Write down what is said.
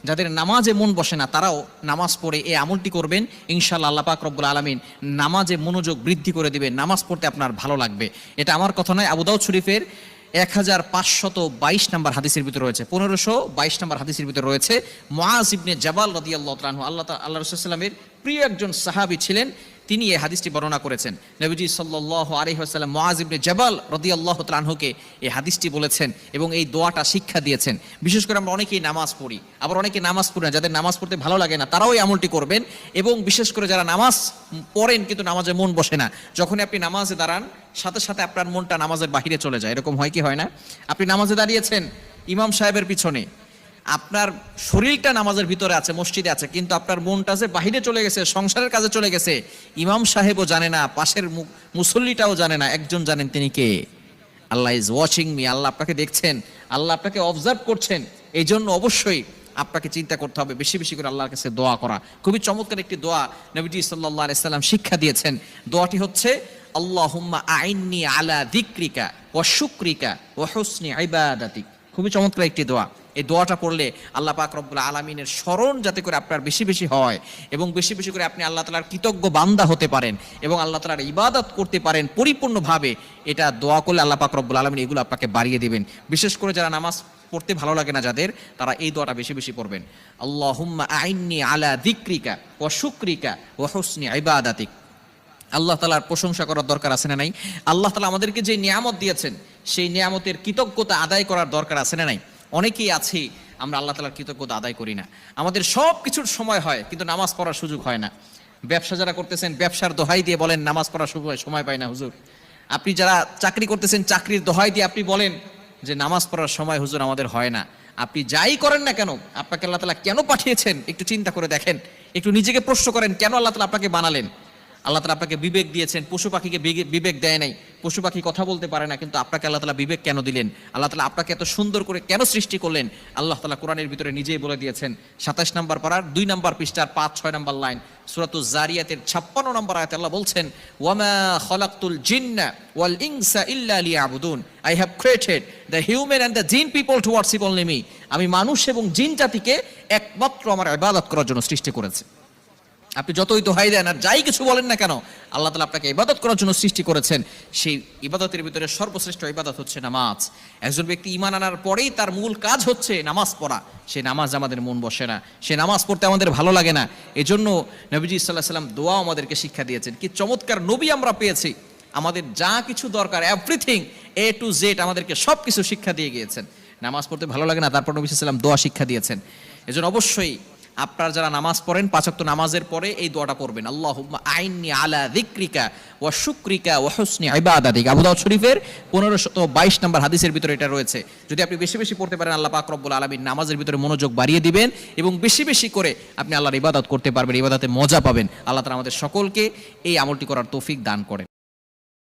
যাদের নামাজে মন বসে না তারাও নামাজ পড়ে এই আমলটি করবেন, ইনশাআল্লাহ আল্লাহ পাক রব্বুল আলামিন নামাজে মনোযোগ বৃদ্ধি করে দিবেন, নামাজ পড়তে আপনার ভালো লাগবে। এটা আমার কথা নয়, আবু দাউদ শরীফের 1522 নম্বর হাদিসের ভিতরে রয়েছে, 1522 নম্বর হাদিসের ভিতরে রয়েছে, মুআজ ইবনে জাবাল রাদিয়াল্লাহু তাআলা আনহু, আল্লাহ রাসূলুল্লাহ সাল্লাল্লাহু আলাইহি ওয়াসাল্লামের প্রিয় একজন সাহাবী ছিলেন, তিনি এই হাদিসটি বর্ণনা করেছেন। নবীজি সাল্লাল্লাহু আলাইহি ওয়াসাল্লাম মুআজ ইবনে জাবাল রাদিয়াল্লাহু তাআলা আনহুকে এই হাদিসটি বলেছেন এবং এই দোয়াটা শিক্ষা দিয়েছেন। বিশেষ করে আমরা অনেকেই নামাজ পড়ি, আবার অনেকে নামাজ পড়ি না, যাদের নামাজ পড়তে ভালো লাগে না তারাও এই আমলটি করবেন। এবং বিশেষ করে যারা নামাজ পড়েন কিন্তু নামাজে মন বসে না, যখনই আপনি নামাজে দাঁড়ান সাথে সাথে আপনার মনটা নামাজের বাহিরে চলে যায়, এরকম হয় কি হয় না? আপনি নামাজে দাঁড়িয়েছেন ইমাম সাহেবের পিছনে, আপনার শরীরটা নামাজের ভিতরে আছে, মসজিদে আছে, কিন্তু আপনার মনটা যে বাহিরে চলে গেছে, সংসারের কাজে চলে গেছে। ইমাম সাহেবও জানে না, পাশের মুসল্লিটাও জানে না, একজন জানেন, তিনি কে? আল্লাহ ইজ ওয়াচিং মি, আল্লাহ আপনাকে দেখছেন, আল্লাহ আপনাকে অবজার্ভ করছেন। এই জন্য অবশ্যই আপনাকে চিন্তা করতে হবে, বেশি বেশি করে আল্লাহর কাছে দোয়া করা। খুবই চমৎকার একটি দোয়া নবীজি সাল্লাল্লাহু আলাইহি সাল্লাম শিক্ষা দিয়েছেন। দোয়াটি হচ্ছে আল্লাহুম্মা আইন্নি আলা যিকরিকা ওয়া শুকরিকা ওয়া হুসনি ইবাদাতিক। খুবই চমৎকার একটি দোয়া। এই দোয়াটা পড়লে আল্লাহ পাক রব্বুল আলামিনের স্মরণ যাতে করে আপনার বেশি বেশি হয় এবং বেশি বেশি করে আপনি আল্লাহ তাআলার কৃতজ্ঞ বান্দা হতে পারেন এবং আল্লাহ তাআলার ইবাদত করতে পারেন পরিপূর্ণভাবে, এটা দোয়া করলে আল্লাহ পাক রব্বুল আলামিন এগুলো আপনাকে বাড়িয়ে দিবেন। বিশেষ করে যারা নামাজ পড়তে ভালো লাগে না যাদের, তারা এই দোয়াটা বেশি বেশি পড়বেন। আল্লাহুম্মা আইন্নি আলা যিকরিকা ওয়া শুকরিকা ওয়া হুসনি ইবাদাতিক। আল্লাহ তাআলার প্রশংসা করার দরকার আছে না নাই? আল্লাহ তাআলা আমাদেরকে যে নিয়ামত দিয়েছেন সেই নিয়ামতের কৃতজ্ঞতা আদায় করার দরকার আছে না নাই? অনেকেই আছি আমরা আল্লাহ তাআলার কৃতজ্ঞতা আদায় করি না। আমাদের সব কিছুর সময় হয় কিন্তু নামাজ পড়ার সুযোগ হয় না। ব্যবসা যারা করতেছেন ব্যবসার দোহাই দিয়ে বলেন নামাজ পড়ার সময় পাই না হুজুর। আপনি যারা চাকরি করতেছেন চাকরির দোহাই দিয়ে আপনি বলেন যে নামাজ পড়ার সময় হুজুর আমাদের হয় না। আপনি যাই করেন না কেন, আপনাকে আল্লাহ তাআলা কেন পাঠিয়েছেন একটু চিন্তা করে দেখেন, একটু নিজেকে প্রশ্ন করেন, কেন আল্লাহ তাআলা আপনাকে বানালেন? আল্লাহ তাআলা আপনাকে বিবেক দিয়েছেন, পশু পাখিকে বিবেক দেয় নাই, পশু পাখি কথা বলতে পারে না, কিন্তু আপনাকে আল্লাহ তাআলা বিবেক কেন দিলেন? আল্লাহ তাআলা আপনাকে এত সুন্দর করে কেন সৃষ্টি করলেন? আল্লাহ তাআলা কোরআনের ভিতরে নিজেই বলে দিয়েছেন। 27 নম্বর পারার 2 নম্বর পৃষ্ঠার 5-6 নম্বর লাইন, সূরাতুজ জারিয়াতের 56 নম্বর আয়াতে আল্লাহ বলছেন, ওয়ামা খালাকতুল জিন্না ওয়াল ইনসা ইল্লা লিয়াবুদুন, I have created the human and the jinn people to worship only me. আমি মানুষ এবং জিন জাতিকে একমাত্র আমার ইবাদত করার জন্য সৃষ্টি করেছি। আপনি যতই দোহাই দেন আর যাই কিছু বলেন না কেন, আল্লাহ তাআলা আপনাকে ইবাদত করার জন্য সৃষ্টি করেছেন। সেই ইবাদতের ভিতরে সর্বশ্রেষ্ঠ ইবাদত হচ্ছে নামাজ। একজন ব্যক্তি ঈমান আনার পরেই তার মূল কাজ হচ্ছে নামাজ পড়া। সেই নামাজ আমাদের মন বসে না, সে নামাজ পড়তে আমাদের ভালো লাগে না। এজন্য নবীজি সাল্লাল্লাহু আলাইহি ওয়াসাল্লাম দোয়া আমাদেরকে শিক্ষা দিয়েছেন। কি চমৎকার নবী আমরা পেয়েছি! আমাদের যা কিছু দরকার এভরিথিং এ টু জেড আমাদেরকে সব কিছু শিক্ষা দিয়ে গিয়েছেন। নামাজ পড়তে ভালো লাগে না, তারপর নবী সাল্লাল্লাহু আলাইহি ওয়াসাল্লাম দোয়া শিক্ষা দিয়েছেন। এজন্য অবশ্যই আপনারা যারা নামাজ পড়েন 5 ওয়াক্ত নামাজের পরে এই দোয়াটা পড়বেন, আল্লাহুম্মা আইন্নি আলা যিকরিকা ওয়া শুকরিকা ওয়া হুসনি ইবাদাতিক। আবু দাউদ শরীফের 1522 নম্বর হাদিসের ভিতরে এটা রয়েছে। যদি আপনি বেশি বেশি পড়তে পারেন আল্লাহ পাক রব্বুল আলামিন নামাজের ভিতরে মনোযোগ বাড়িয়ে দিবেন এবং বেশি বেশি করে আপনি আল্লাহর ইবাদত করতে পারবেন, ইবাদতে মজা পাবেন। আল্লাহ তাআলা আমাদের সকলকে এই আমলটি করার তৌফিক দান করেন।